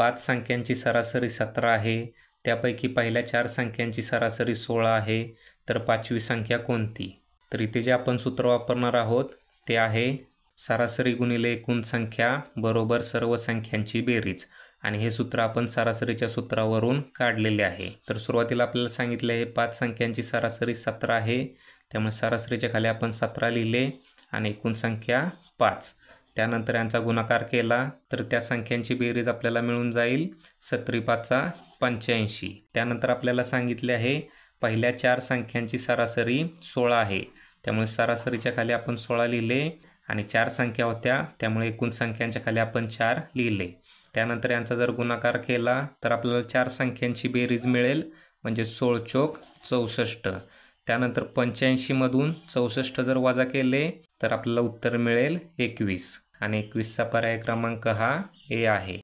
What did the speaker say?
5 संख्यांची सरासरी 17 आहे, त्यापैकी पहिल्या 4 संख्यांची सरासरी 16 आहे, तर 5वी संख्या कोणती? तर इथे जे आपण सूत्र वापरणार आहोत ते आहे सरासरी गुणिले एकूण संख्या बरोबर सर्व संख्यांची बेरीज, आणि हे सूत्र आपण सरासरीच्या सूत्रावरून काढलेले आहे. तर सुरुवातीला आपल्याला सांगितले आहे 5 संख्यांची सरासरी 17 आहे, त्यामुळे सरासरीच्या खाली आपण 17 लिहिले आणि एकूण संख्या 5. त्यानंतर यांचा गुणाकार केला तर त्या संख्यांची बेरीज आपल्याला मिळून जाईल 17 × 5 = 85. त्यानंतर आपल्याला सांगितले आहे पहिल्या 4 संख्यांची सरासरी 16 आहे, त्यामुळे सरासरीच्या खाली आपण 16 लिहिले आणि 4 संख्या होत्या त्यामुळे एकूण संख्यांच्या खाली आपण 4 लिहिले. त्यानंतर यांचा जर गुणाकार केला तर आपल्याला 4 संख्यांची बेरीज मिळेल म्हणजे 16 × 64. त्यानंतर 85 मधून 64 जर वजा केले तर आपल्याला उत्तर मिळेल 21, आणि 21चा पर्याय क्रमांक हा ए आहे.